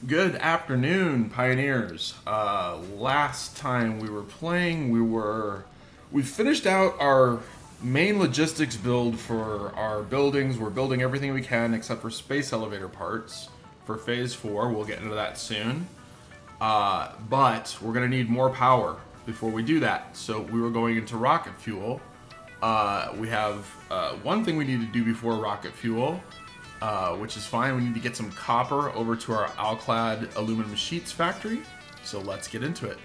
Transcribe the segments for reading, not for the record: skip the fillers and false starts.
Good afternoon, pioneers. Last time we were playing, we finished out our main logistics build for our buildings. We're building everything we can except for space elevator parts for phase 4. We'll get into that soon. But we're gonna need more power before we do that. So we were going into rocket fuel. We have one thing we need to do before rocket fuel, which is fine. We need to get some copper over to our Alclad aluminum sheets factory. So let's get into it.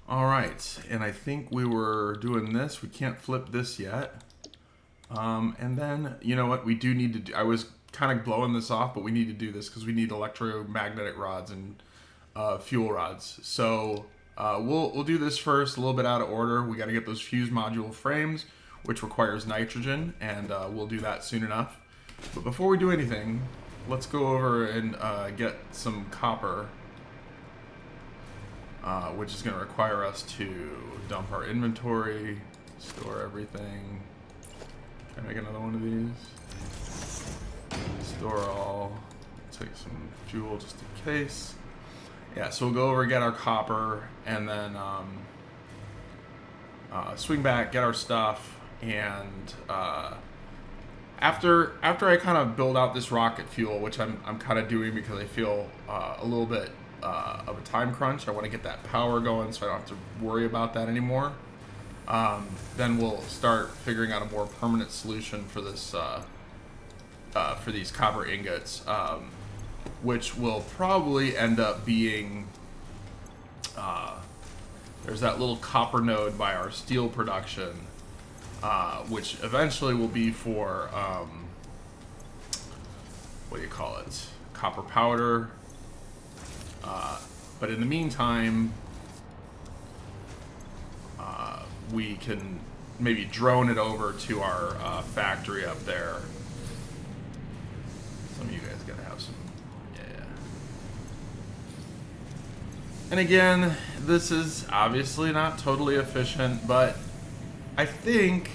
All right, and I think we were doing this. We can't flip this yet. And then, you know what, we do need to do, I was kind of blowing this off, but we need to do this because we need electromagnetic rods and fuel rods. So we'll do this first, a little bit out of order. We got to get those fuse module frames, which requires nitrogen, and we'll do that soon enough. But before we do anything, let's go over and get some copper, which is going to require us to dump our inventory, store everything. Can I make another one of these? Store all. Take some fuel just in case. Yeah, so we'll go over and get our copper, and then swing back, get our stuff, and after I kind of build out this rocket fuel, which I'm kind of doing because I feel a little bit of a time crunch. I want to get that power going so I don't have to worry about that anymore. Then we'll start figuring out a more permanent solution for this for these copper ingots, which will probably end up being there's that little copper node by our steel production, which eventually will be for what do you call it, copper powder, but in the meantime we can maybe drone it over to our factory up there. Some of you guys gotta have some, yeah. And again, this is obviously not totally efficient, but I think,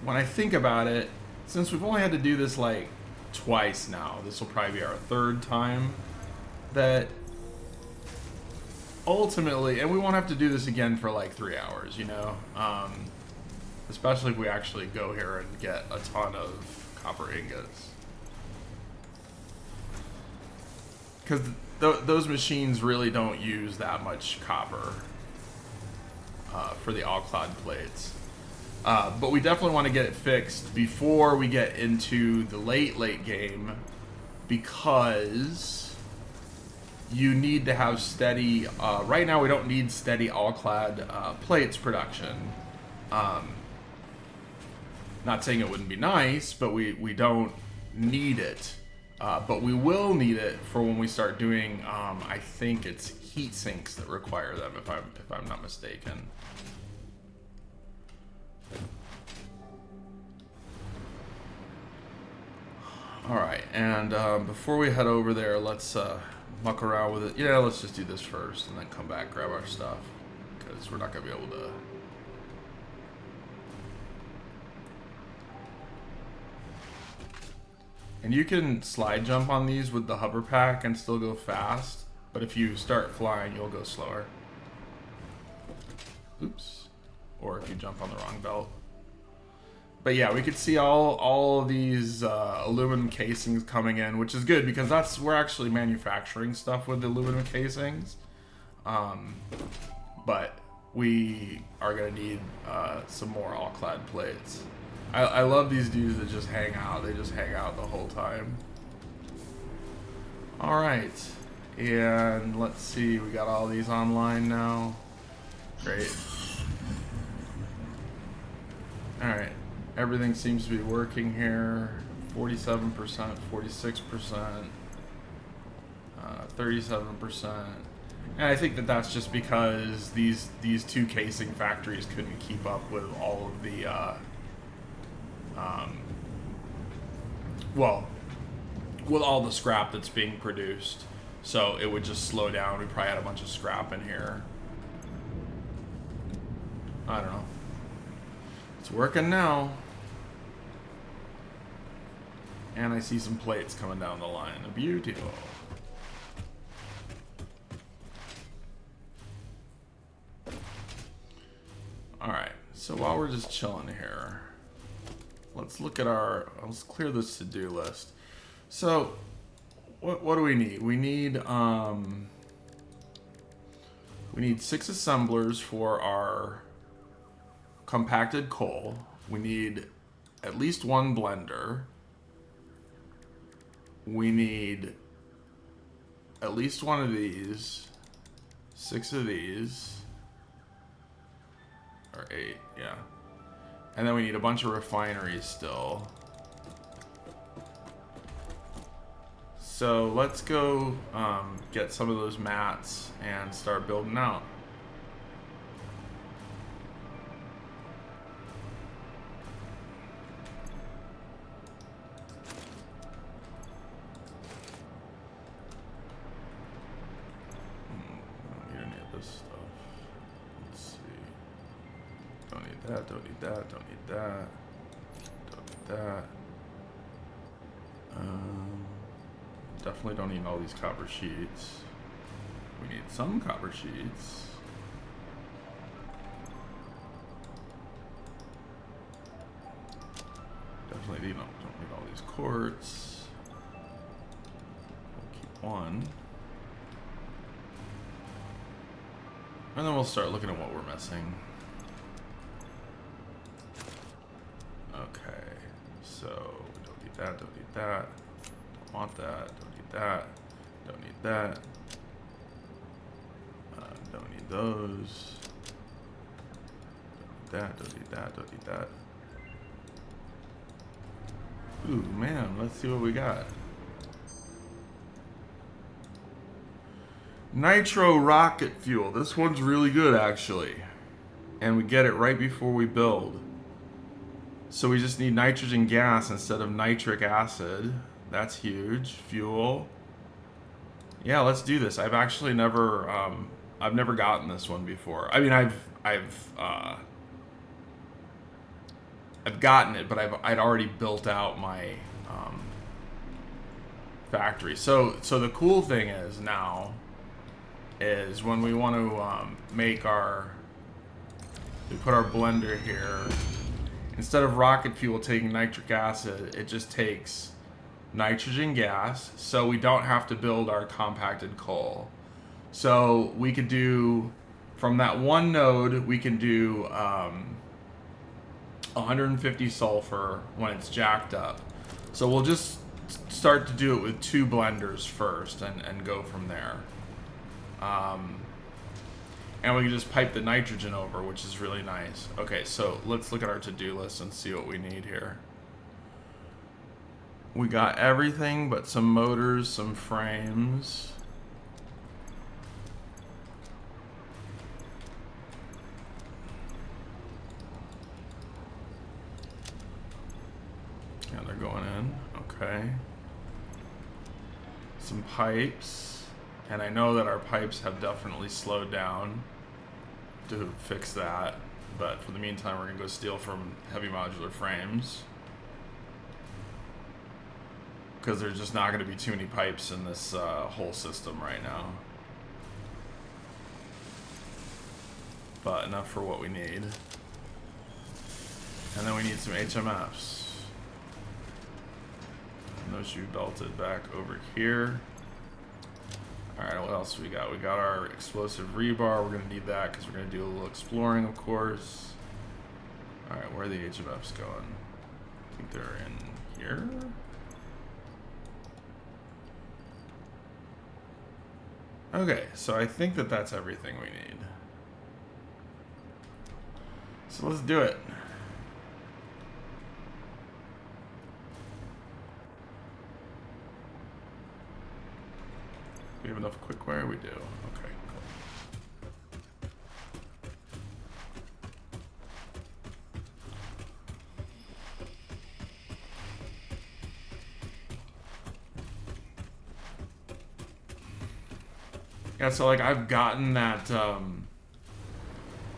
when I think about it, since we've only had to do this like twice now, this will probably be our third time, that ultimately, and we won't have to do this again for like 3 hours, you know? Especially if we actually go here and get a ton of copper ingots. Because those machines really don't use that much copper for the Alclad plates. But we definitely want to get it fixed before we get into the late game, because you need to have steady, right now we don't need steady Alclad plates production. Not saying it wouldn't be nice, but we don't need it. But we will need it for when we start doing, I think it's heat sinks that require them, if I'm not mistaken. All right, and before we head over there, let's muck around with it. Yeah, let's just do this first and then come back, grab our stuff, because we're not gonna be able to. And you can slide jump on these with the hover pack and still go fast, but if you start flying, you'll go slower. Oops. Or if you jump on the wrong belt. But yeah, we could see all of these aluminum casings coming in, which is good because we're actually manufacturing stuff with the aluminum casings. But we are gonna need some more Alclad plates. I love these dudes that just hang out. They just hang out the whole time. All right, and let's see. We got all these online now. Great. All right. Everything seems to be working here. 47%, 46%, 37%. And I think that's just because these two casing factories couldn't keep up with all of the with all the scrap that's being produced. So it would just slow down. We probably had a bunch of scrap in here. I don't know. It's working now. And I see some plates coming down the line. Beautiful. Alright, so while we're just chilling here, let's look at let's clear this to-do list. So, what do we need? We need 6 assemblers for our compacted coal. We need at least 1 blender. We need at least 1 of these, 6 of these, or 8, yeah. And then we need a bunch of refineries still. So let's go get some of those mats and start building out. Don't need that, don't need that, don't need that. Definitely don't need all these copper sheets. We need some copper sheets. Definitely don't need all these quartz. We'll keep 1. And then we'll start looking at what we're missing. Okay, so don't need that, don't need that, don't want that, don't need that, don't need that, don't need those, don't need that, don't need that, don't need that. Ooh, man, let's see what we got. Nitro rocket fuel. This one's really good, actually. And we get it right before we build. So we just need nitrogen gas instead of nitric acid. That's huge. Fuel. Yeah, let's do this. I've actually never, I've never gotten this one before. I mean, I've gotten it, but I'd already built out my factory. So the cool thing is now is when we want to make we put our blender here. Instead of rocket fuel taking nitric acid, it just takes nitrogen gas, so we don't have to build our compacted coal. So we could do, from that one node, we can do 150 sulfur when it's jacked up. So we'll just start to do it with 2 blenders first and go from there. And we can just pipe the nitrogen over, which is really nice. Okay, so let's look at our to-do list and see what we need here. We got everything but some motors, some frames. Yeah, they're going in. Okay. Some pipes. And I know that our pipes have definitely slowed down to fix that, but for the meantime we're gonna go steal from heavy modular frames because there's just not gonna be too many pipes in this whole system right now, but enough for what we need. And then we need some HMFs, and those should be belted back over here. Alright, what else we got? We got our explosive rebar. We're going to need that because we're going to do a little exploring, of course. Alright, where are the HMFs going? I think they're in here? Okay, so I think that that's everything we need. So let's do it. We have enough cookware? We do. Okay, cool. Yeah, so like I've gotten that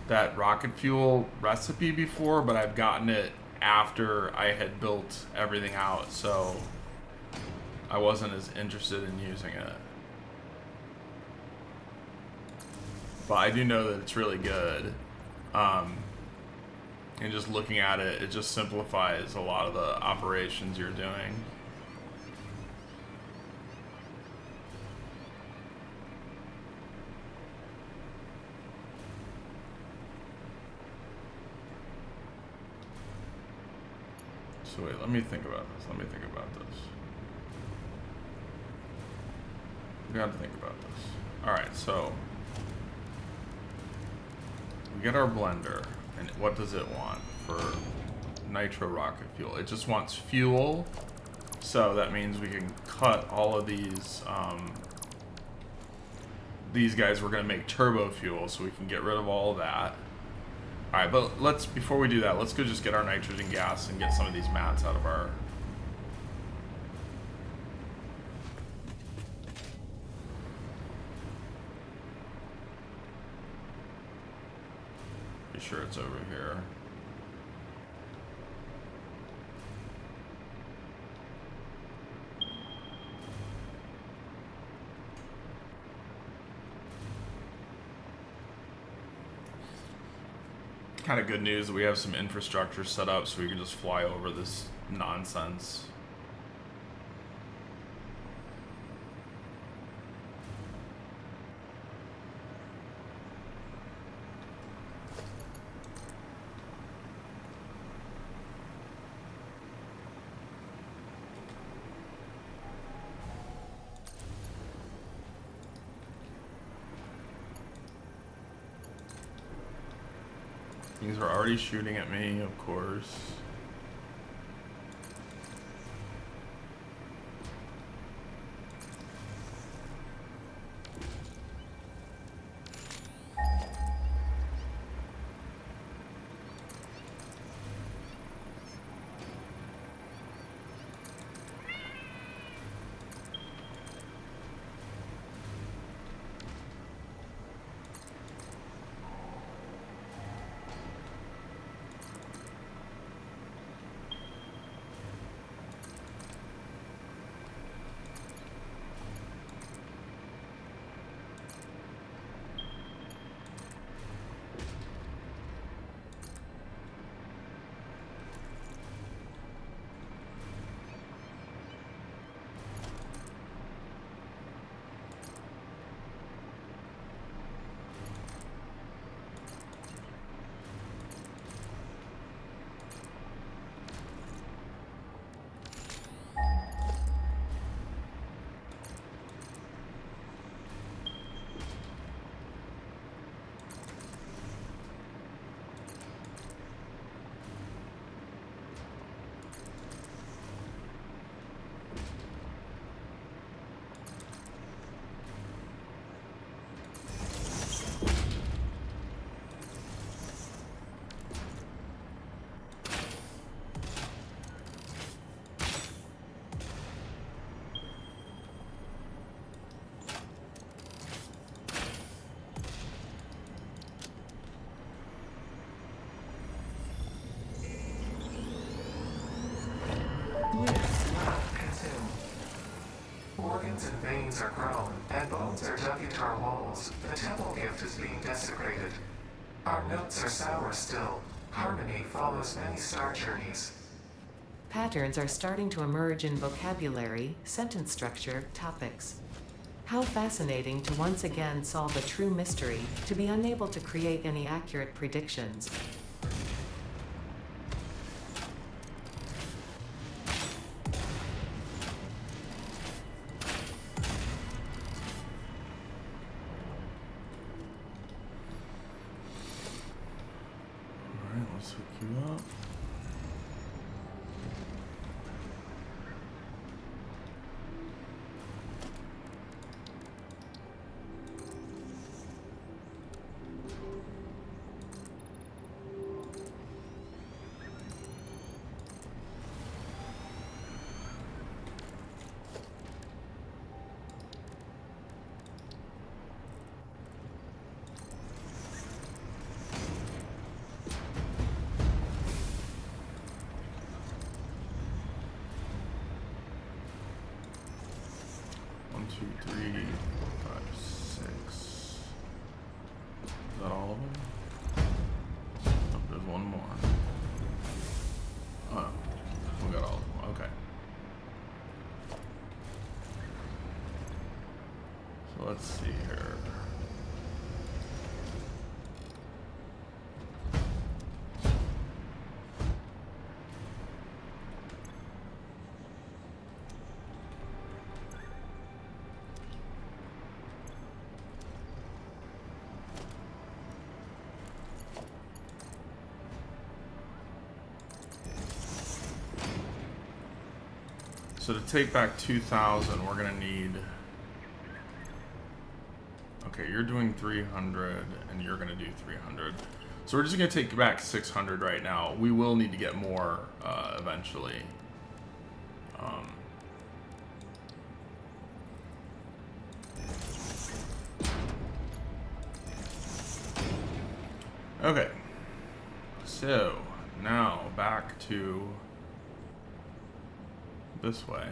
that rocket fuel recipe before, but I've gotten it after I had built everything out, so I wasn't as interested in using it. But I do know that it's really good. And just looking at it, it just simplifies a lot of the operations you're doing. So wait, let me think about this. We gotta think about this. Alright, so we get our blender, and what does it want for nitro rocket fuel? It just wants fuel, so that means we can cut all of these guys. We're gonna make turbo fuel, so we can get rid of all of that. Alright, but before we do that, let's go just get our nitrogen gas and get some of these mats out of our... Be sure it's over here. Kind of good news that we have some infrastructure set up so we can just fly over this nonsense. Things are already shooting at me, of course. Organs and veins are grown, and bones are dug into our walls. The temple gift is being desecrated. Our notes are sour still. Harmony follows many star journeys. Patterns are starting to emerge in vocabulary, sentence structure, topics. How fascinating to once again solve a true mystery, to be unable to create any accurate predictions. Alright, let's hook you up. 2, 3, 4, 5, 6. Is that all of them? Oh, there's one more. Oh, we got all of them. Okay. So let's see here. So to take back 2,000, we're gonna need. Okay, you're doing 300, and you're gonna do 300. So we're just gonna take back 600 right now. We will need to get more eventually. Okay. So now back to this way.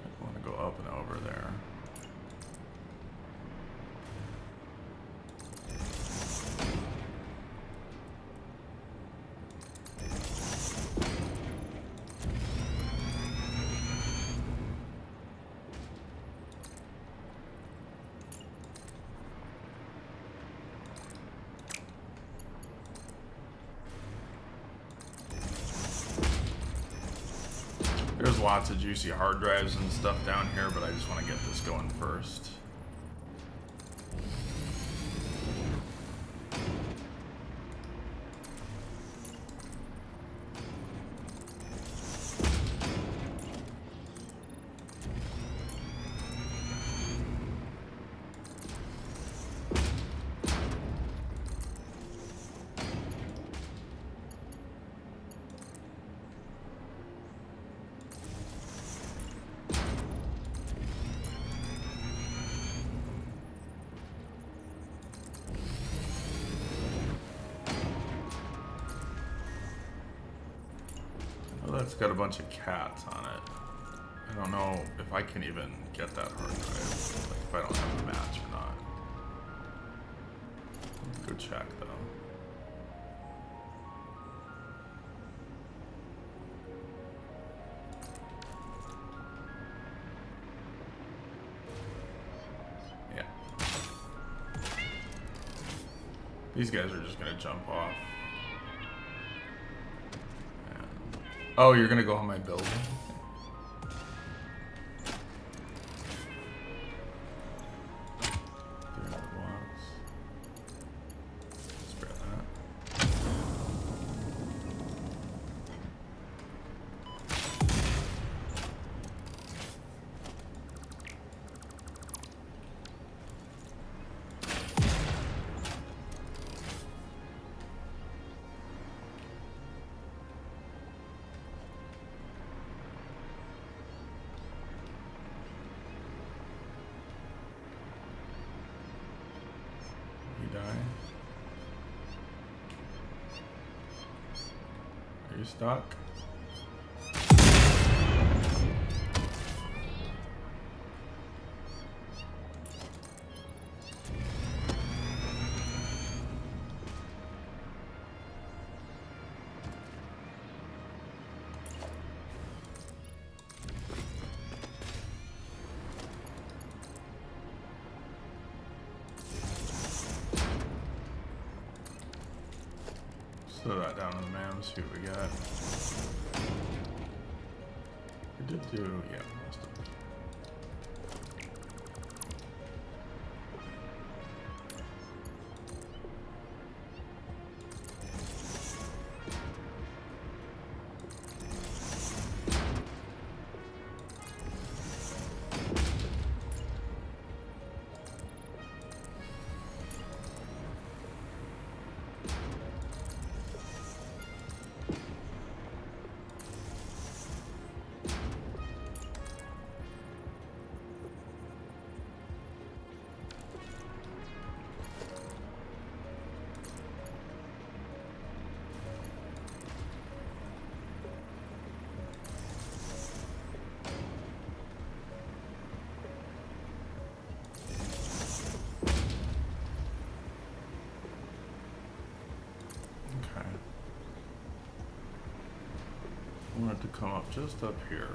I want to go up and over there. There's lots of juicy hard drives and stuff down here, but I just want to get this going first. It's got a bunch of cats on it. I don't know if I can even get that hard drive, like if I don't have a match or not. Go check though. Yeah. These guys are just gonna jump off. Oh, you're gonna go on my building? Are you stuck? Slow that down on the map, see what we got. We did do, yeah, most of it. come up just up here.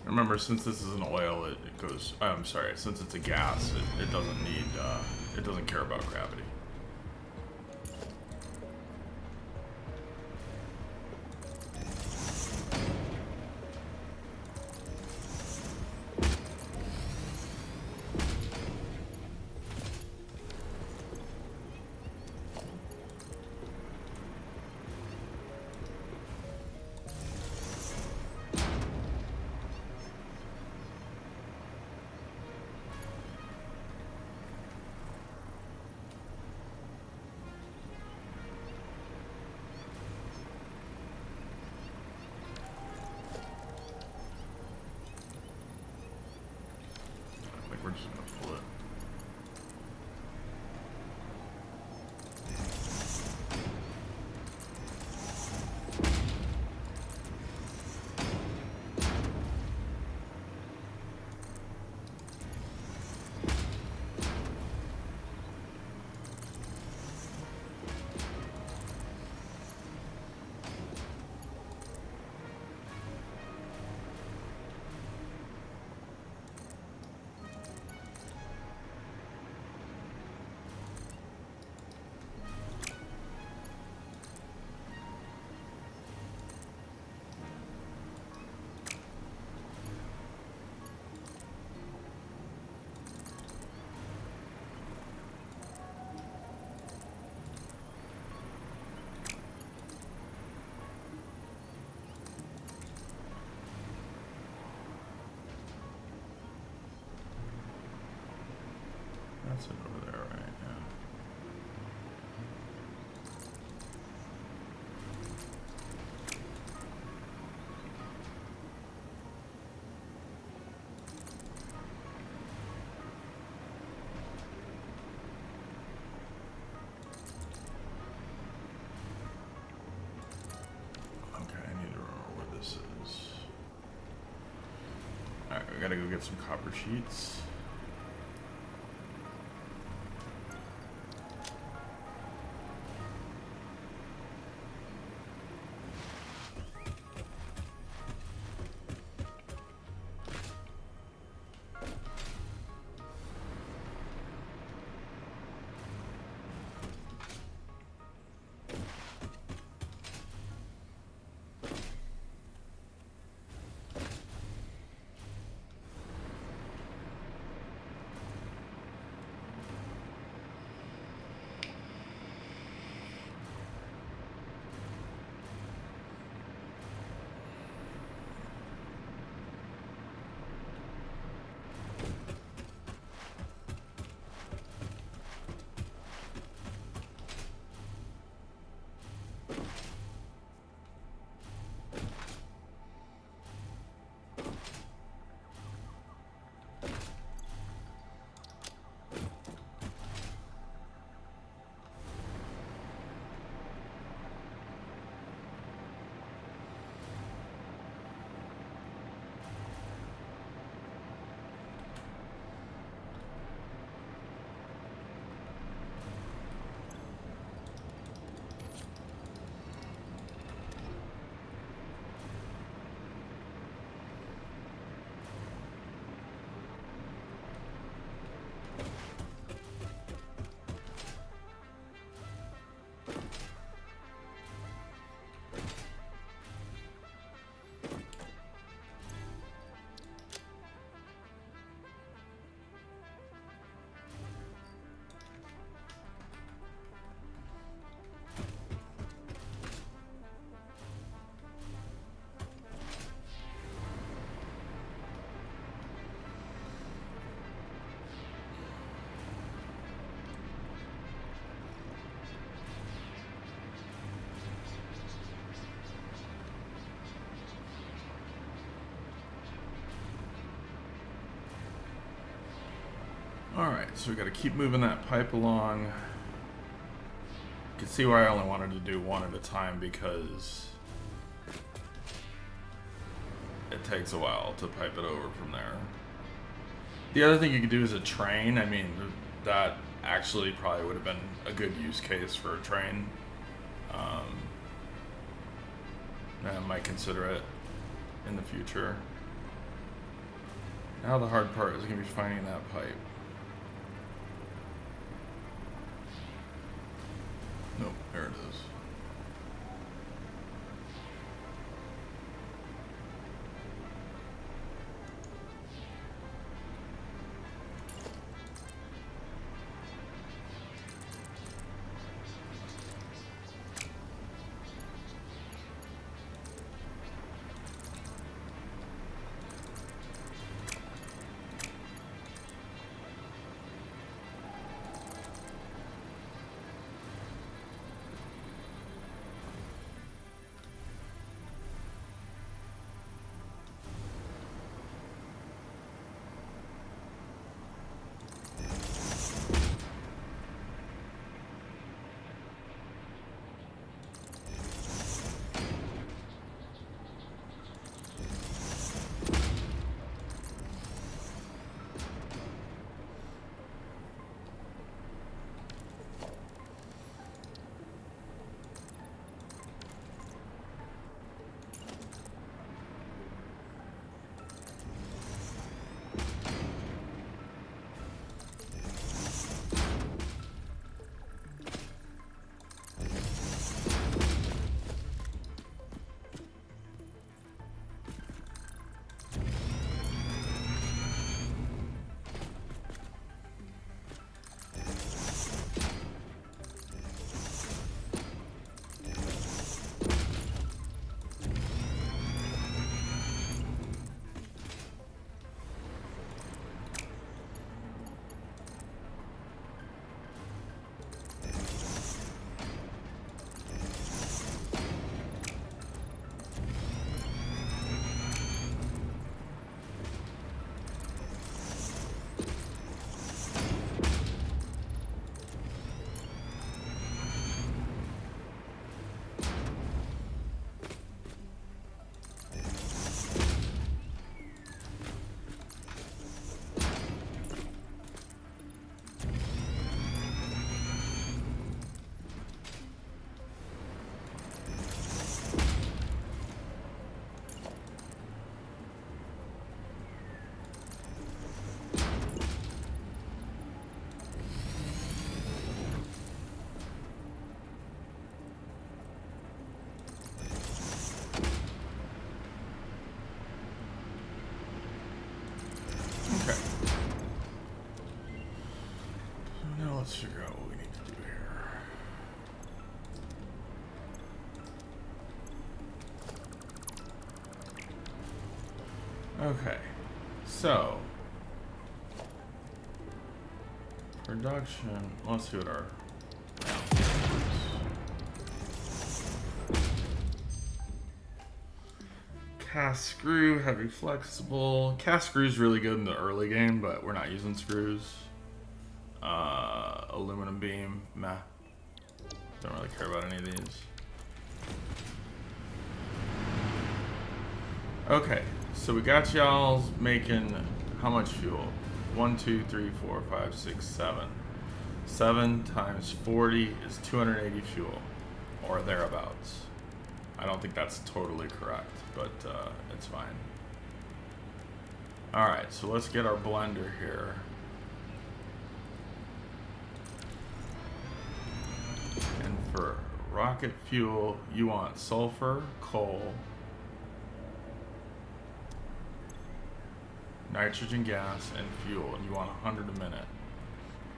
Remember, since this is an oil, it goes. I'm sorry. Since it's a gas, it doesn't need. It doesn't care about gravity. We're just gonna pull it. That's it over there, right? Yeah. Okay, I need to remember where this is. Alright, we gotta go get some copper sheets. Alright, so we gotta keep moving that pipe along. You can see why I only wanted to do one at a time, because it takes a while to pipe it over from there. The other thing you could do is a train. I mean, that actually probably would have been a good use case for a train. I might consider it in the future. Now the hard part is going to be finding that pipe. Nope, there it is. Let's figure out what we need to do here. Okay, so production. Let's see what our cast screw, heavy flexible. Cast screw is really good in the early game, but we're not using screws. Aluminum beam, meh. Don't really care about any of these. Okay, so we got y'all making how much fuel? 1, 2, 3, 4, 5, 6, 7. 7 times 40 is 280 fuel, or thereabouts. I don't think that's totally correct, but it's fine. Alright, so let's get our blender here. And for rocket fuel, you want sulfur, coal, nitrogen gas, and fuel, and you want 100 a minute.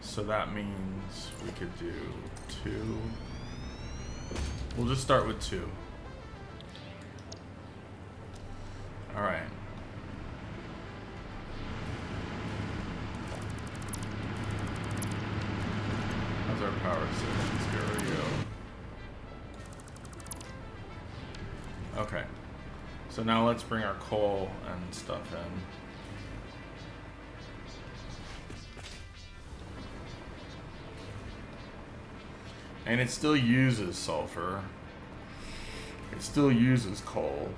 So that means we could do 2. We'll just start with 2. All right. How's our power settings? Here we go. Okay. So now let's bring our coal and stuff in. And it still uses sulfur. It still uses coal,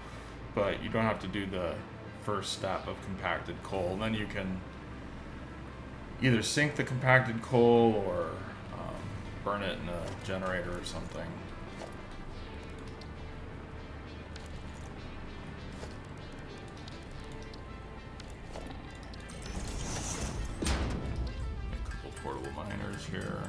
but you don't have to do the first step of compacted coal. Then you can either sink the compacted coal or burn it in a generator or something. A couple portable miners here.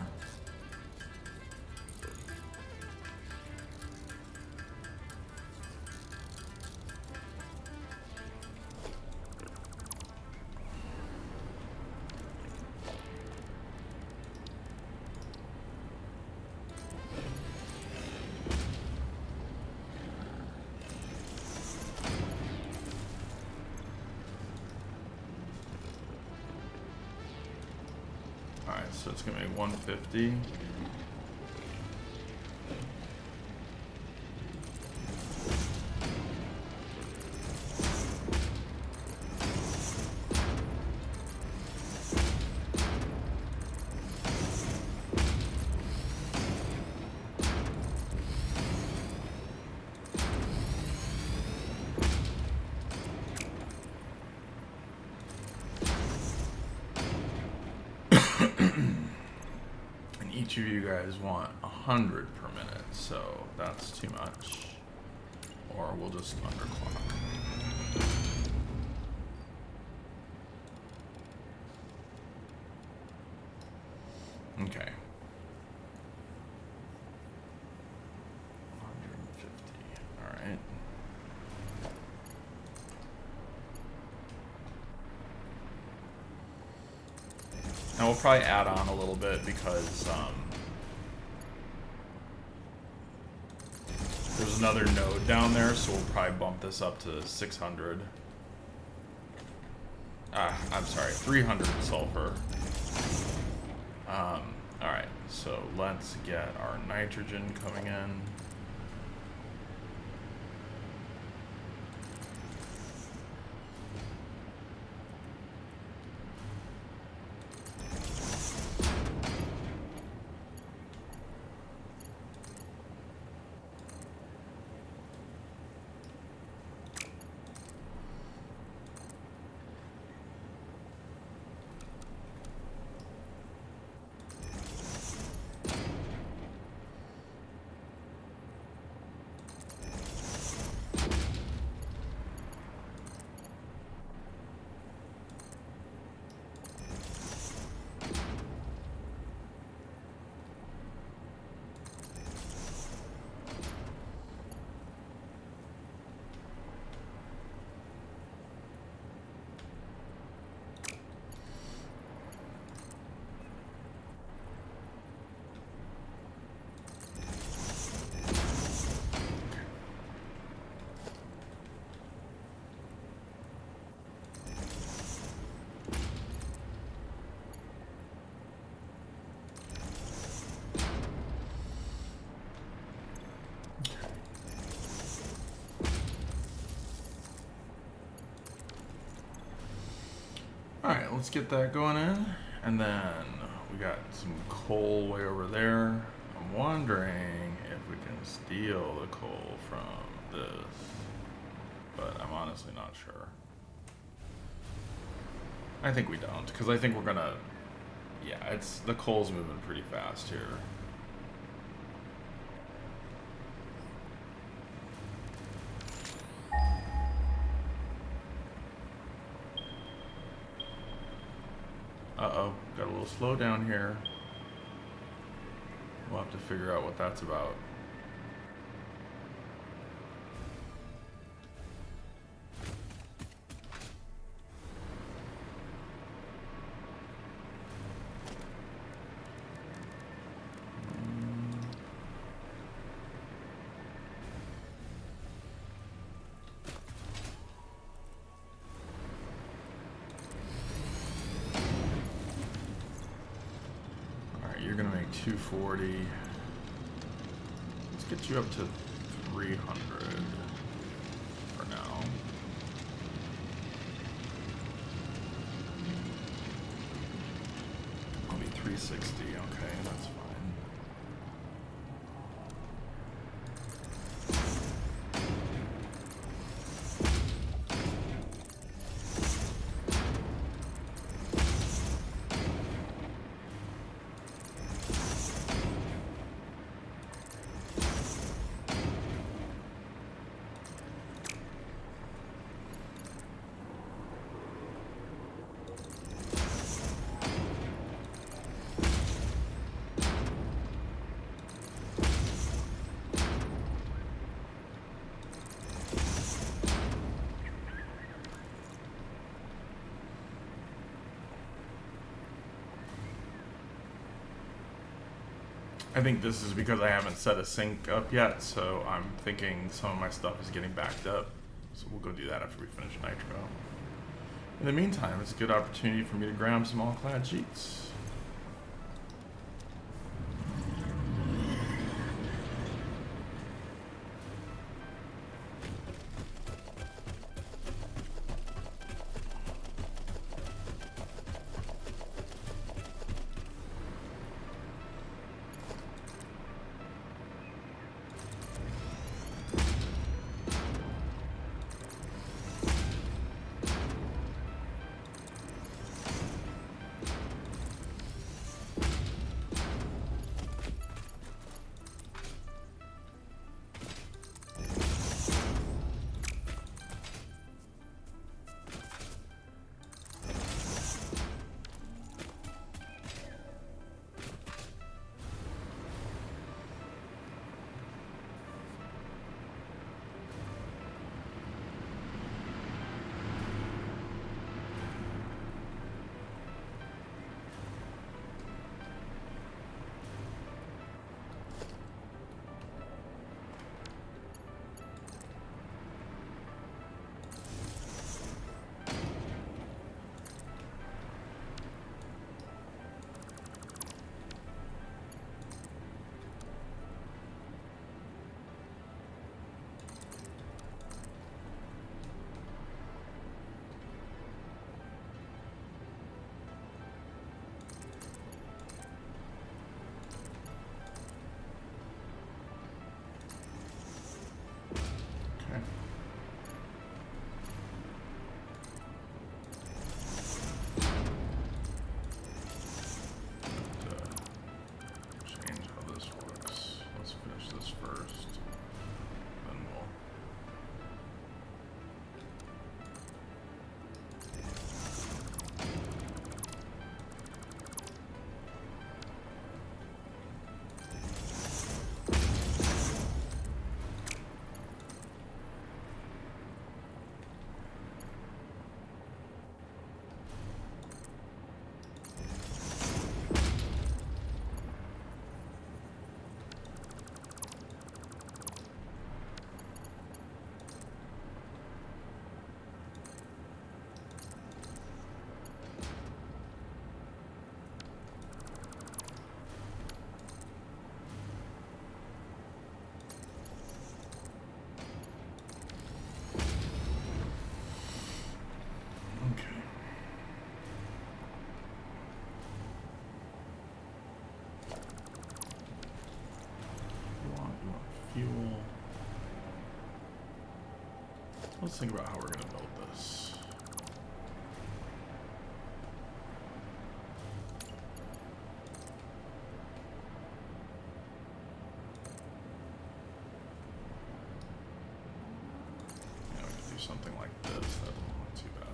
Alright, so it's gonna be 150. Each of you guys want 100 per minute, so that's too much. Or we'll just underclock. Okay. 150. Alright. Now we'll probably add on a little bit because there's another node down there, so we'll probably bump this up to 600. I'm sorry, 300 sulfur. Alright, so let's get our nitrogen coming in. Alright, let's get that going in. And then we got some coal way over there. I'm wondering if we can steal the coal from this. But I'm honestly not sure. I think we don't, because I think we're gonna... Yeah, it's the coal's moving pretty fast here. Uh-oh, got a little slow down here. We'll have to figure out what that's about. You're gonna make 240. Let's get you up to 300 for now. I'll be 360. Okay, that's fine. I think this is because I haven't set a sync up yet, so I'm thinking some of my stuff is getting backed up. So we'll go do that after we finish Nitro. In the meantime, it's a good opportunity for me to grab some all-clad sheets. Fuel. Let's think about how we're going to build this. Yeah, we could do something like this. That doesn't look too bad.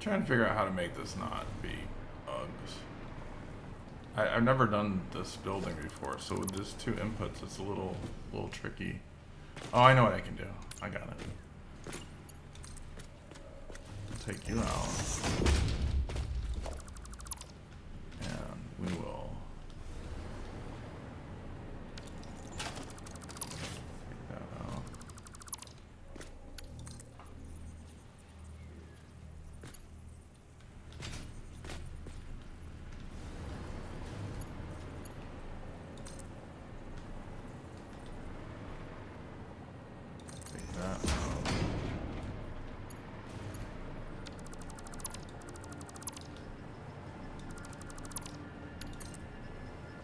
trying to figure out how to make this not be Uggs. I've never done this building before, so with just 2 inputs, it's a little tricky. Oh, I know what I can do. I got it. Take you out. And we will take that out.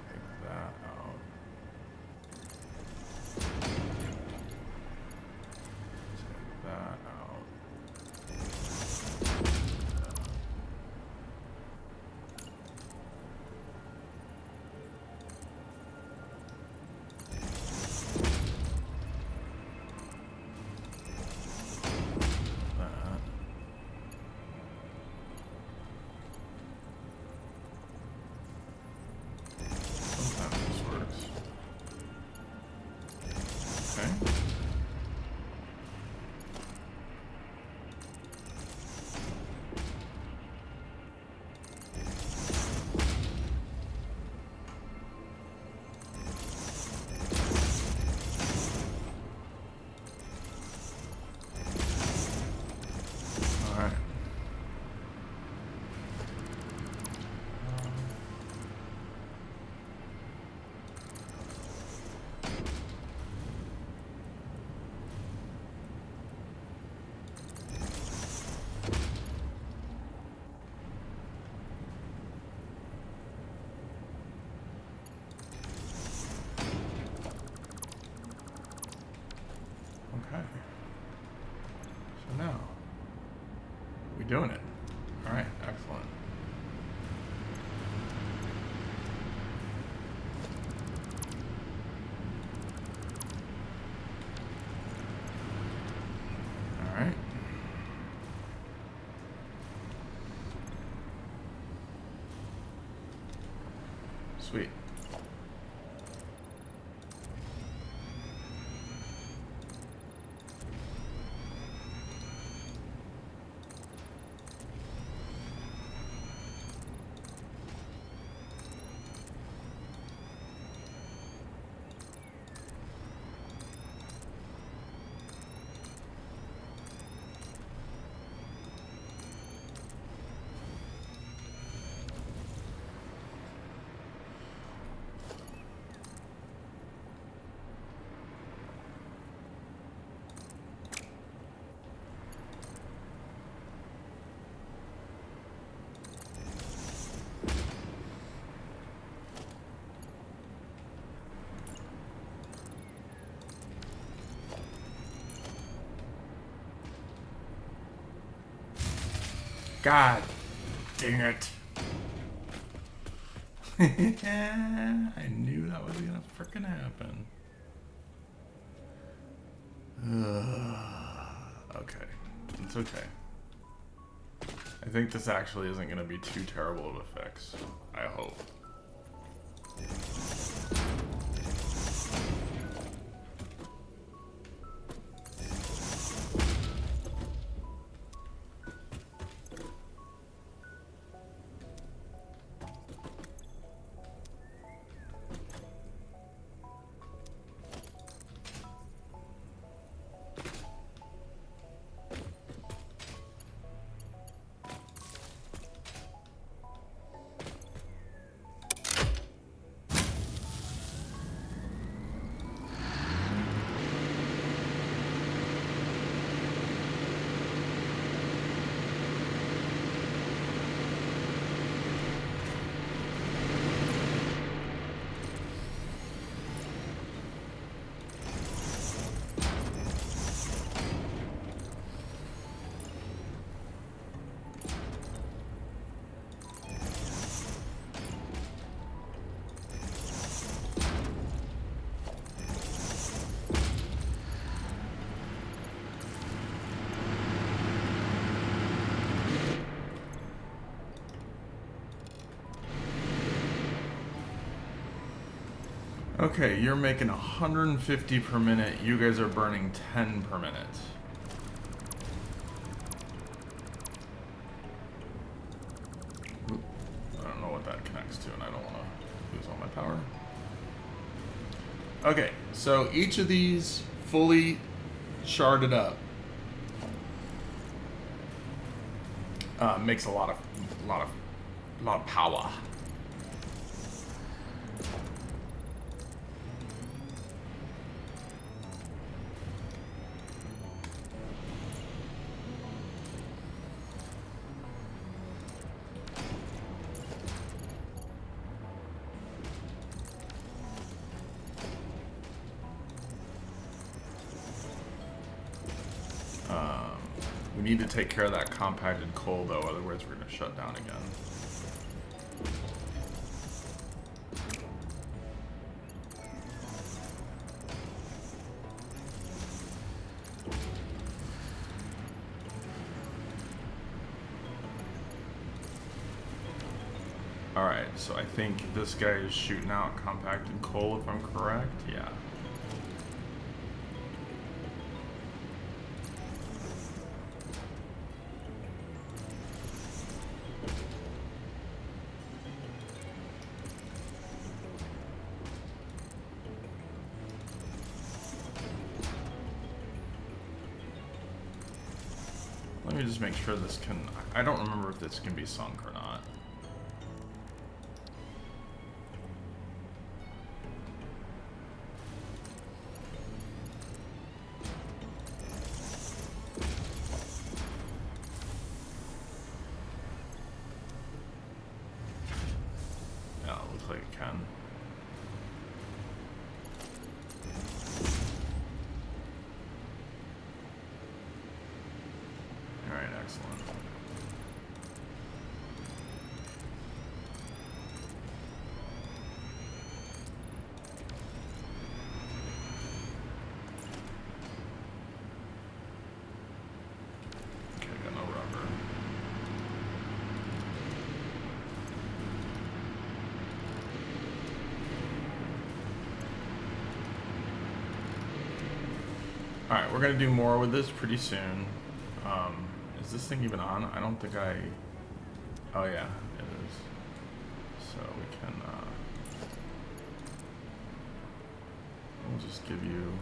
Take that out. Okay. So now, we doing it. All right, excellent. All right. Sweet. God dang it. I knew that was gonna frickin' happen. Okay. It's okay. I think this actually isn't gonna be too terrible of effects. I hope. Okay, you're making 150 per minute. You guys are burning 10 per minute. Oop, I don't know what that connects to, and I don't want to lose all my power. Okay, so each of these fully sharded up makes a lot of power. We need to take care of that compacted coal, though, otherwise we're going to shut down again. Alright, so I think this guy is shooting out compacted coal, if I'm correct. Yeah. Let me just make sure this can... I don't remember if this can be sunk or not. Yeah, it looks like it can. Alright, excellent. Okay, got no rubber. Alright, we're gonna do more with this pretty soon. Is this thing even on? I don't think I... Oh yeah, it is. So we can, we'll just give you...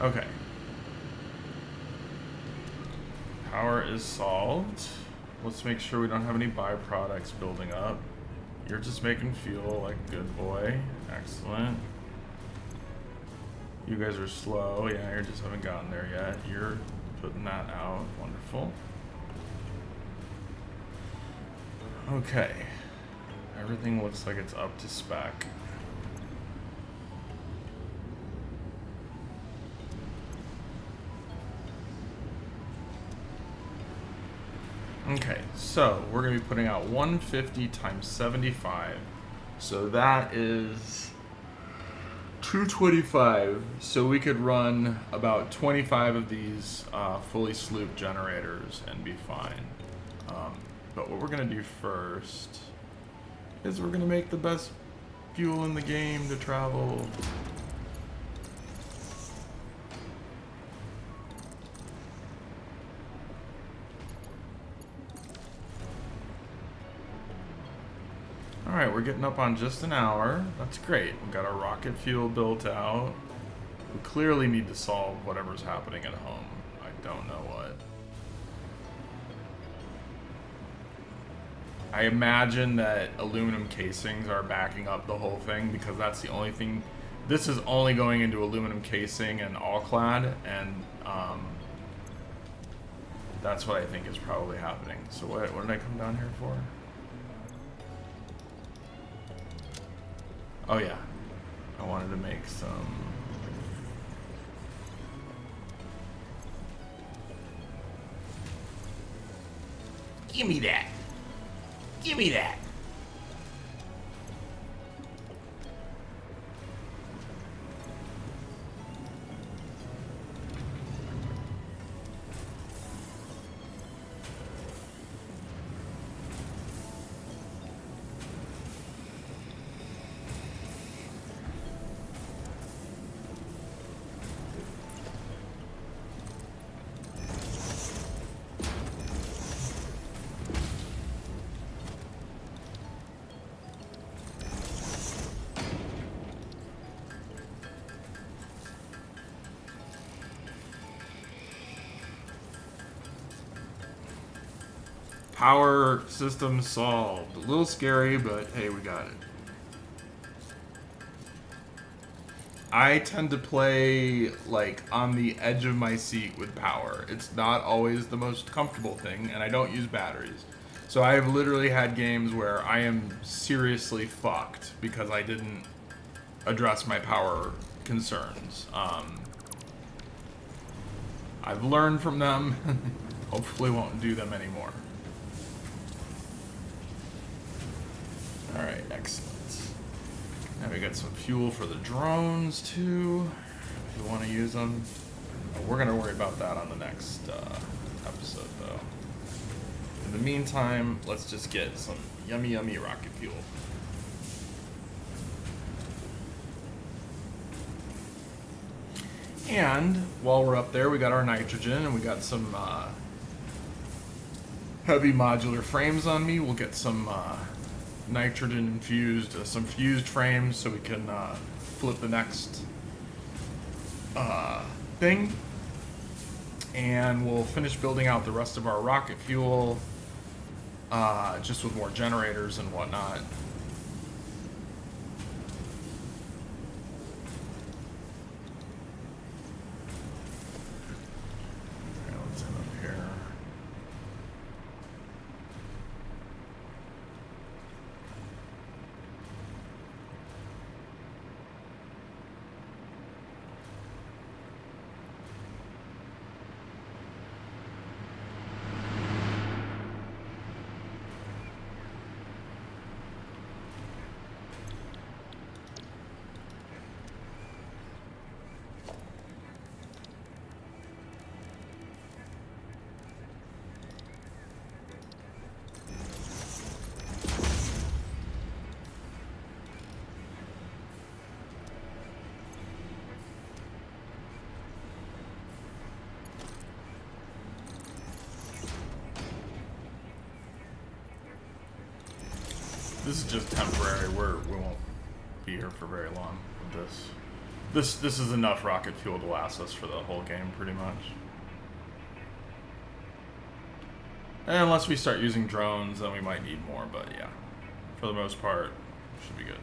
Okay. Power is solved. Let's make sure we don't have any byproducts building up. You're just making fuel like a good boy. Excellent. You guys are slow. Yeah, you just haven't gotten there yet. You're putting that out. Wonderful. Okay. Everything looks like it's up to spec. Okay, so we're going to be putting out 150 times 75. So that is 225. So we could run about 25 of these fully slooped generators and be fine. But what we're going to do first is we're going to make the best fuel in the game to travel. Alright, we're getting up on just an hour. That's great. We've got our rocket fuel built out. We clearly need to solve whatever's happening at home. I don't know what. I imagine that aluminum casings are backing up the whole thing because that's the only thing. This is only going into aluminum casing and all-clad, and that's what I think is probably happening. So what did I come down here for? Oh yeah, I wanted to make some... Give me that! Give me that! Power system solved. A little scary, but hey, we got it. I tend to play like on the edge of my seat with power. It's not always the most comfortable thing, and I don't use batteries. So I have literally had games where I am seriously fucked because I didn't address my power concerns. I've learned from them. Hopefully won't do them anymore. Alright, excellent. Now we got some fuel for the drones too, if you want to use them. We're going to worry about that on the next episode though. In the meantime, let's just get some yummy rocket fuel. And while we're up there, we got our nitrogen and we got some heavy modular frames on me. We'll get some nitrogen infused, some fused frames so we can flip the next thing. And we'll finish building out the rest of our rocket fuel just with more generators and whatnot. Okay, let's head up here. This is just temporary. We won't be here for very long with this. This is enough rocket fuel to last us for the whole game, pretty much. And unless we start using drones, then we might need more. But yeah, for the most part, should be good.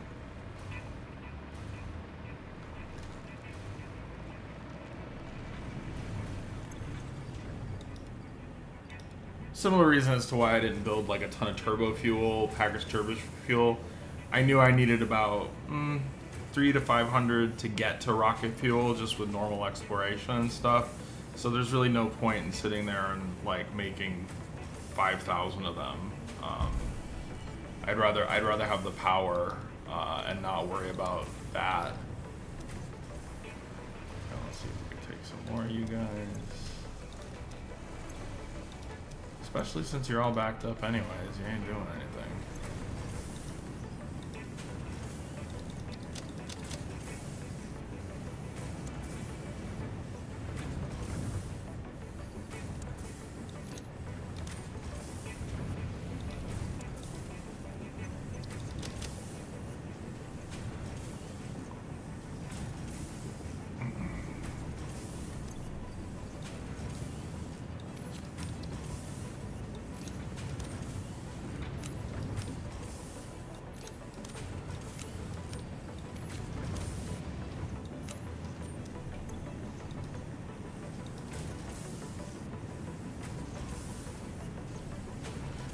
Similar reason as to why I didn't build like a ton of turbo fuel, packaged turbo fuel. I knew I needed about 300 to 500 to get to rocket fuel just with normal exploration and stuff. So there's really no point in sitting there and like making 5,000 of them. I'd rather have the power and not worry about that. Okay, let's see if we can take some more of you guys. Especially since you're all backed up anyways, you ain't doing anything.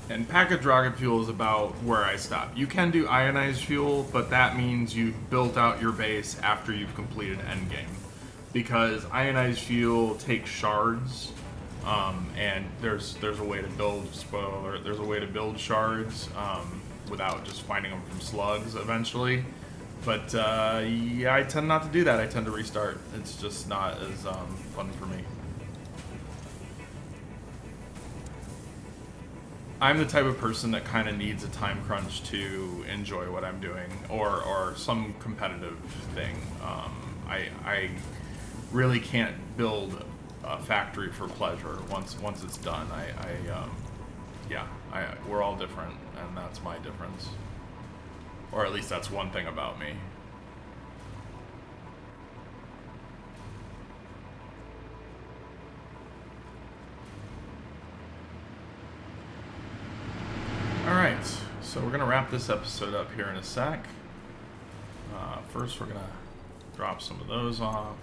And packaged rocket fuel is about where I stop. You can do ionized fuel, but that means you've built out your base after you've completed endgame. Because ionized fuel takes shards, and there's a way to build, spoiler alert, there's a way to build shards without just finding them from slugs eventually. But yeah, I tend not to do that. I tend to restart. It's just not as fun for me. I'm the type of person that kind of needs a time crunch to enjoy what I'm doing, or some competitive thing. I really can't build a factory for pleasure. Once it's done, we're all different, and that's my difference, or at least that's one thing about me. Alright, so we're going to wrap this episode up here in a sec. First, we're going to drop some of those off.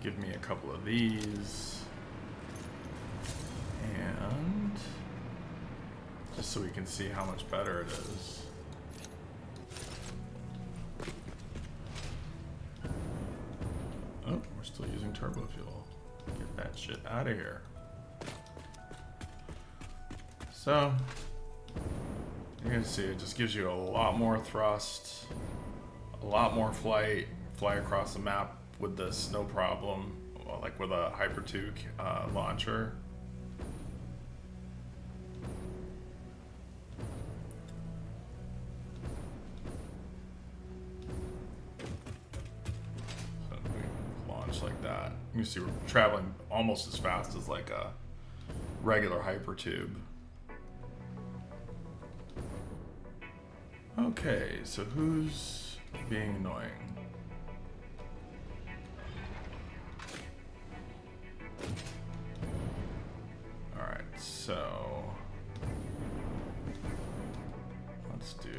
Give me a couple of these. And just so we can see how much better it is. Oh, we're still using turbo fuel. Get that shit out of here. So, you can see it just gives you a lot more thrust, a lot more flight, fly across the map with this, no problem, like with a Hyper 2 launcher. So we launch like that. You see we're traveling almost as fast as like a regular hypertube. Okay, so who's being annoying? Alright, so let's do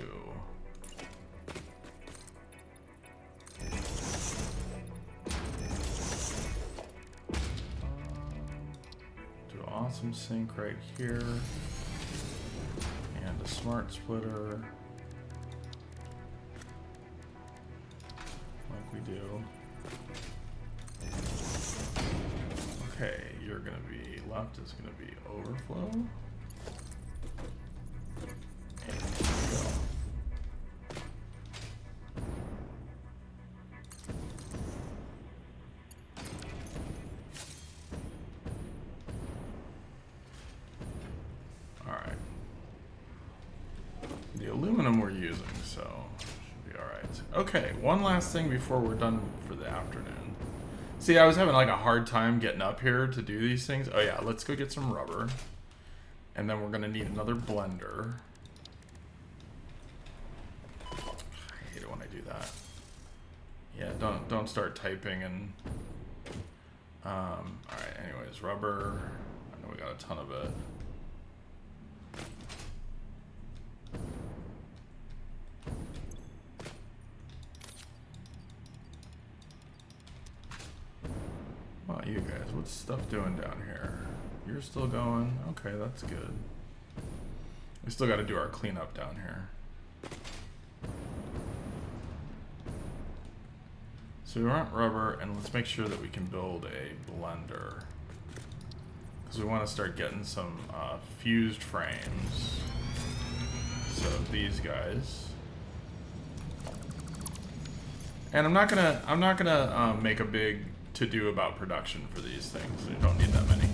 awesome sync right here and a smart splitter. We do. Okay, you're gonna be left is gonna be overflow. And go. All right. The aluminum we're using, so. Okay, one last thing before we're done for the afternoon. See, I was having like a hard time getting up here to do these things. Oh yeah, let's go get some rubber. And then we're gonna need another blender. I hate it when I do that. Yeah, don't start typing and alright, anyways, rubber. I know we got a ton of it. Wow, you guys, what's stuff doing down here? You're still going? Okay, that's good. We still got to do our cleanup down here. So we want rubber, and let's make sure that we can build a blender. Because we want to start getting some fused frames. So these guys. And I'm not gonna make a big to-do about production for these things. We don't need that many.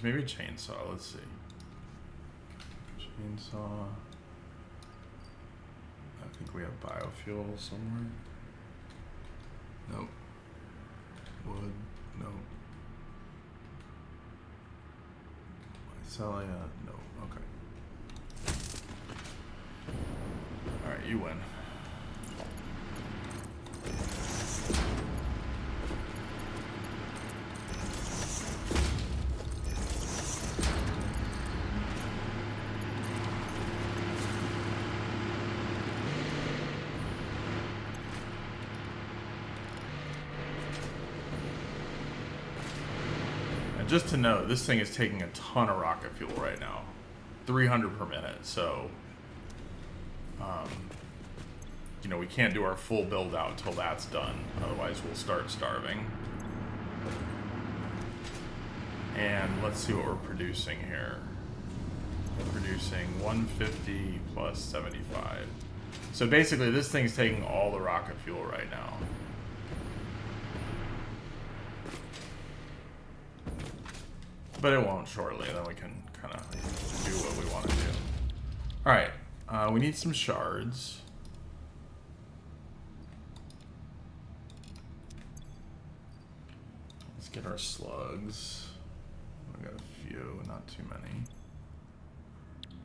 Maybe a chainsaw, let's see. Chainsaw. I think we have biofuel somewhere. Nope. Wood, nope. Mycelia, nope, okay. Alright, you win. Just to note, this thing is taking a ton of rocket fuel right now, 300 per minute. So, you know, we can't do our full build out until that's done. Otherwise, we'll start starving. And let's see what we're producing here. We're producing 150 plus 75. So basically, this thing's taking all the rocket fuel right now. but it won't shortly. Then we can kind of do what we want to do. All right, we need some shards. Let's get our slugs. We got a few, not too many.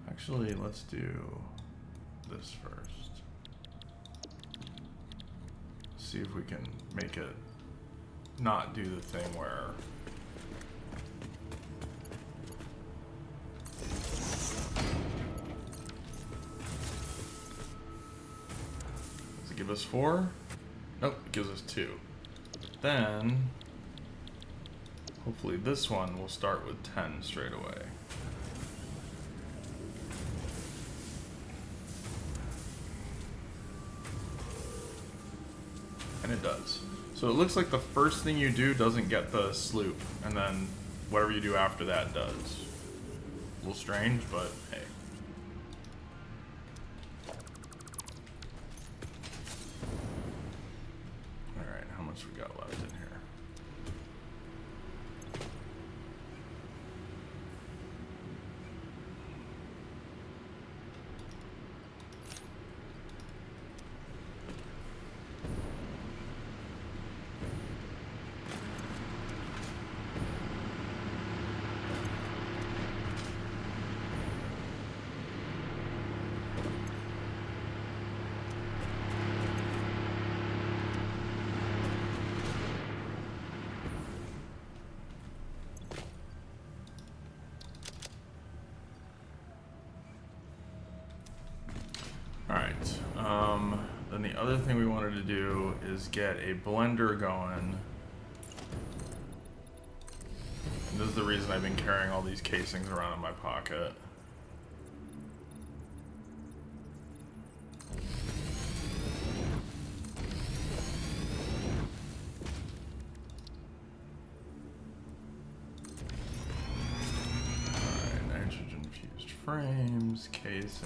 Actually, let's do this first. See if we can make it not do the thing where does it give us 4? Nope, it gives us 2. Then hopefully this one will start with 10 straight away. And it does. So it looks like the first thing you do doesn't get the sloop, and then whatever you do after that does. A little strange, but hey. Alright, how much we got left in here? Then the other thing we wanted to do is get a blender going. And this is the reason I've been carrying all these casings around in my pocket. Alright, nitrogen-fused frames, casings.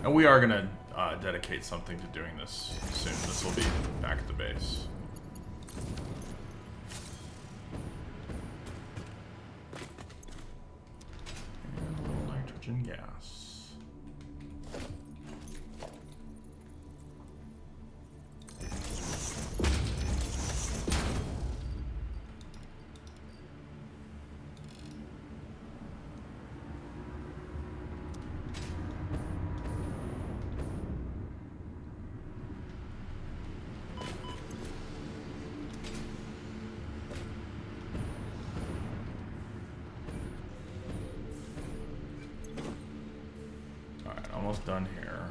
And we are going to dedicate something to doing this soon. This will be back at the base. And a little nitrogen gas. Almost done here.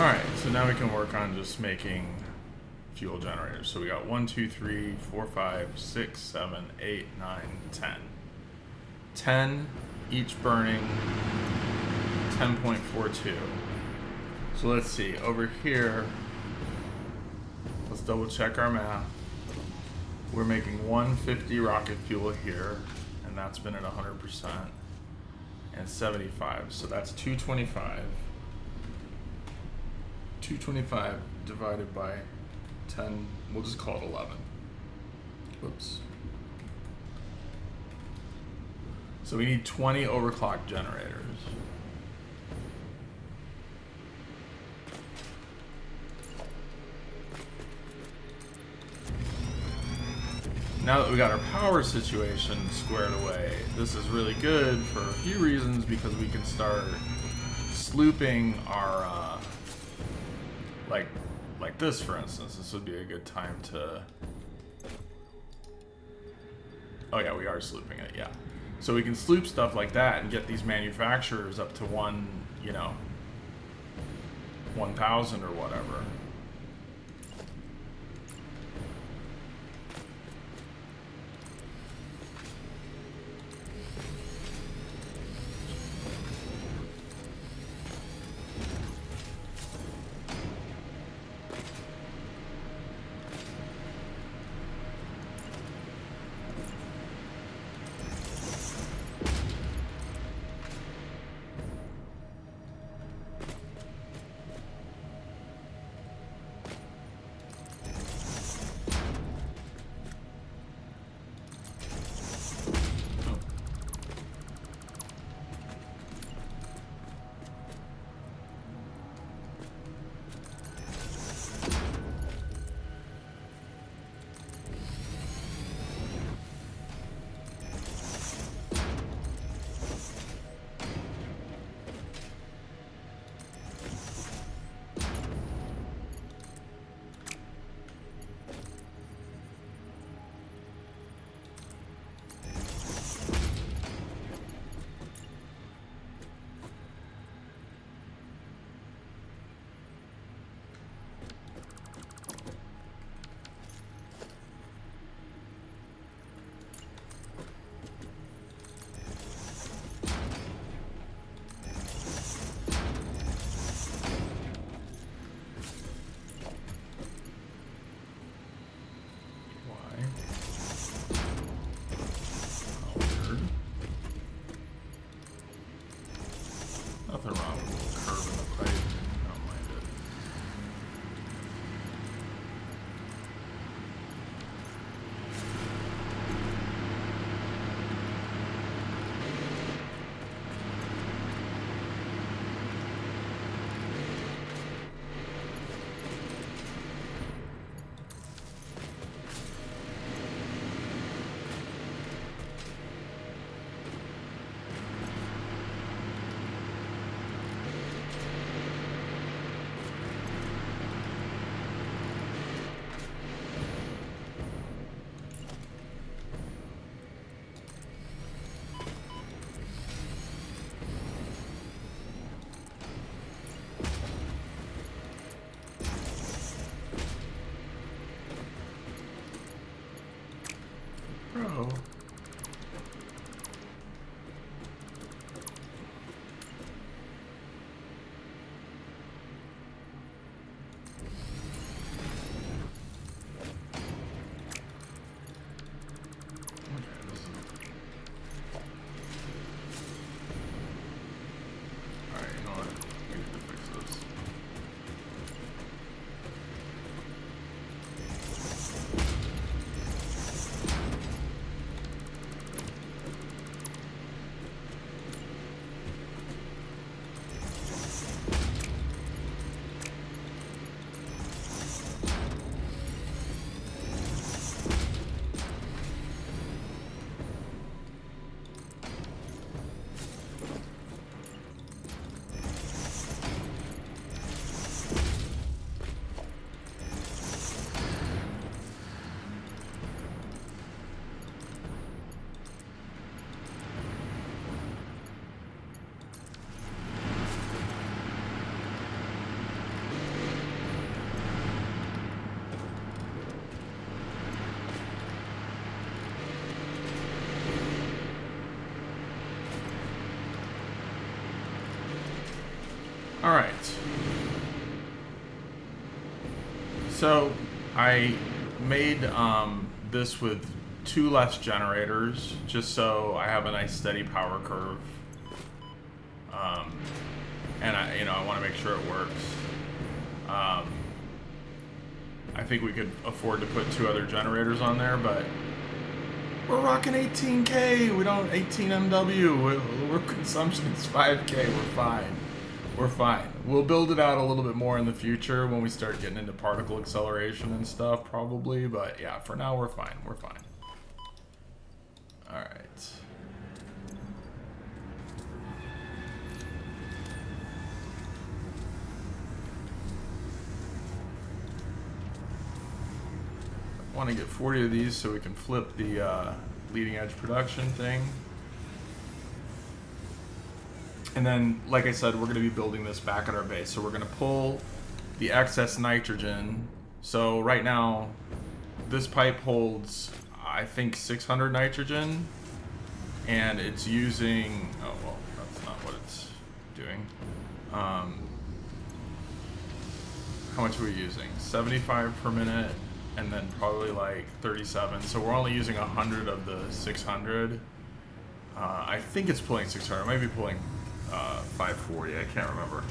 Alright, so now we can work on just making fuel generators. So we got 1, 2, 3, 4, 5, 6, 7, 8, 9, 10. 10 each burning 10.42. So let's see, over here, let's double check our math. We're making 150 rocket fuel here, and that's been at 100%, and 75, so that's 225. 225 divided by 10, we'll just call it 11. Whoops. So we need 20 overclock generators. Now that we got our power situation squared away, this is really good for a few reasons, because we can start slooping our, like this, for instance. This would be a good time to, oh yeah, we are slooping it, yeah. So we can sloop stuff like that and get these manufacturers up to 1,000 or whatever. All right. So I made this with 2 less generators, just so I have a nice steady power curve. And I want to make sure it works. I think we could afford to put 2 other generators on there, but we're rocking 18K. We don't 18 MW. We're consumption is 5K. We're fine. We're fine. We'll build it out a little bit more in the future when we start getting into particle acceleration and stuff, probably. But yeah, for now we're fine. We're fine. All right. I want to get 40 of these so we can flip the leading edge production thing. And then, like I said, we're going to be building this back at our base. So we're going to pull the excess nitrogen. So right now, this pipe holds, I think, 600 nitrogen. And it's using, oh, well, that's not what it's doing. How much are we using? 75 per minute, and then probably like 37. So we're only using 100 of the 600. I think it's pulling 600. It might be pulling 540. I can't remember.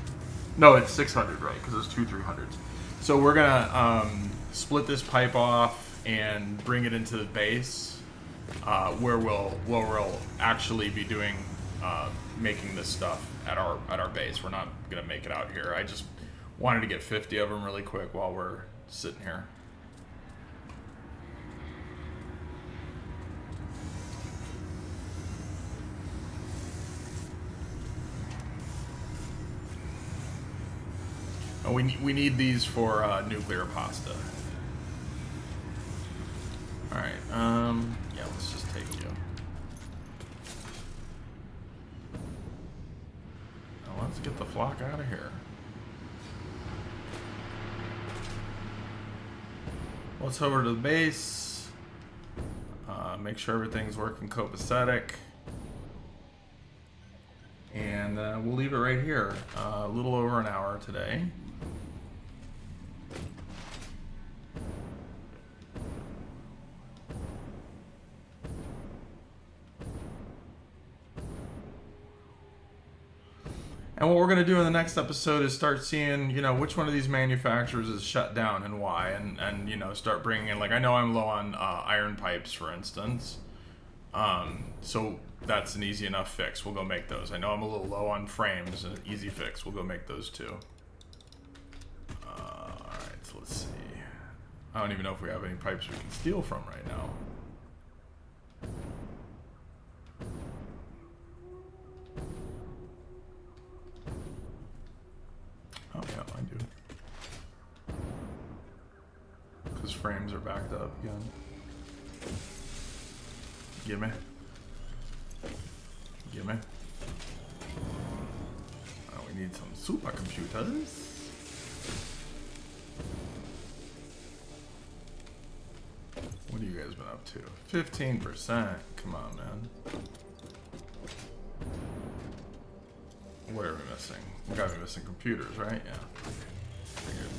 No, it's 600, right? Because it's 2 300s. So we're gonna split this pipe off and bring it into the base, where we'll actually be doing making this stuff at our base. We're not gonna make it out here. I just wanted to get 50 of them really quick while we're sitting here. Oh, we need these for nuclear pasta. All right. Yeah, let's just take you. Now let's get the flock out of here. Let's over to the base. Make sure everything's working copacetic. And we'll leave it right here. A little over an hour today. And what we're going to do in the next episode is start seeing, which one of these manufacturers is shut down and why, and start bringing in, like, I know I'm low on iron pipes, for instance. So that's an easy enough fix. We'll go make those. I know I'm a little low on frames, an easy fix. We'll go make those too. All right, so let's see. I don't even know if we have any pipes we can steal from right now. Oh yeah, I do. Because frames are backed up again. Gimme. Gimme. Oh, we need some supercomputers. What have you guys been up to? 15%. Come on, man. What are we missing? We gotta be missing computers, right? Yeah. Figured.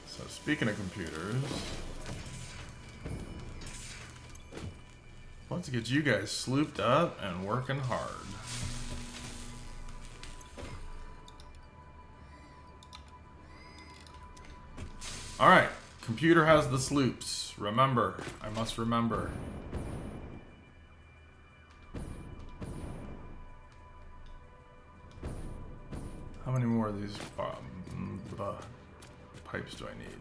So speaking of computers, let's get you guys slooped up and working hard. All right, computer has the sloops. Remember, I must remember. How many more of these pipes do I need?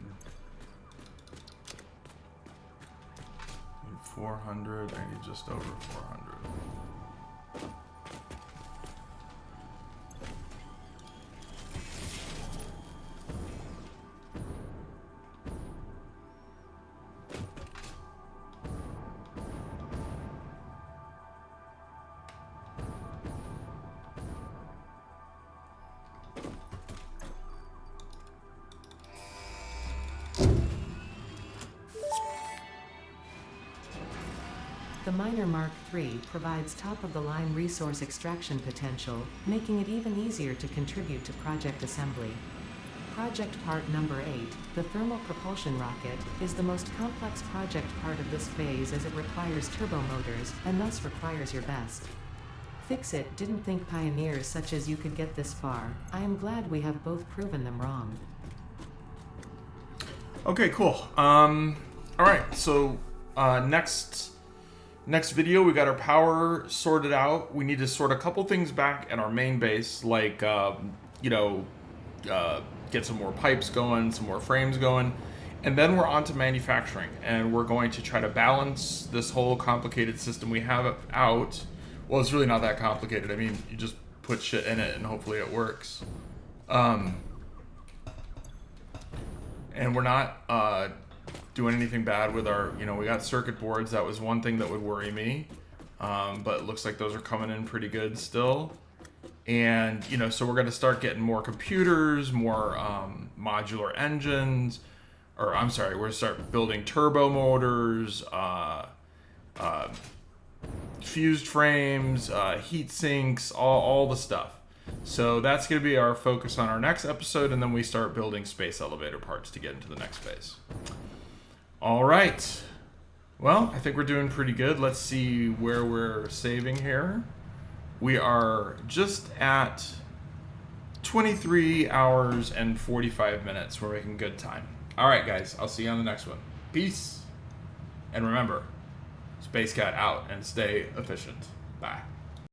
400. I need just over 400. The Miner Mark III provides top-of-the-line resource extraction potential, making it even easier to contribute to project assembly. Project part number 8, the thermal propulsion rocket, is the most complex project part of this phase as it requires turbo motors, and thus requires your best. Fix-It didn't think pioneers such as you could get this far. I am glad we have both proven them wrong. Okay, cool. All right, so next video, we got our power sorted out. We need to sort a couple things back at our main base, like get some more pipes going, some more frames going, and then we're on to manufacturing, and we're going to try to balance this whole complicated system we have out. Well, it's really not that complicated. I mean, you just put shit in it and hopefully it works. And we're not doing anything bad with our, we got circuit boards. That was one thing that would worry me. But it looks like those are coming in pretty good still. And, so we're going to start getting more computers, more modular engines, or I'm sorry, we're going to start building turbo motors, fused frames, heat sinks, all the stuff. So that's going to be our focus on our next episode, and then we start building space elevator parts to get into the next phase. All right. Well, I think we're doing pretty good. Let's see where we're saving here. We are just at 23 hours and 45 minutes. We're making good time. All right, guys. I'll see you on the next one. Peace. And remember, Space Cat out and stay efficient. Bye.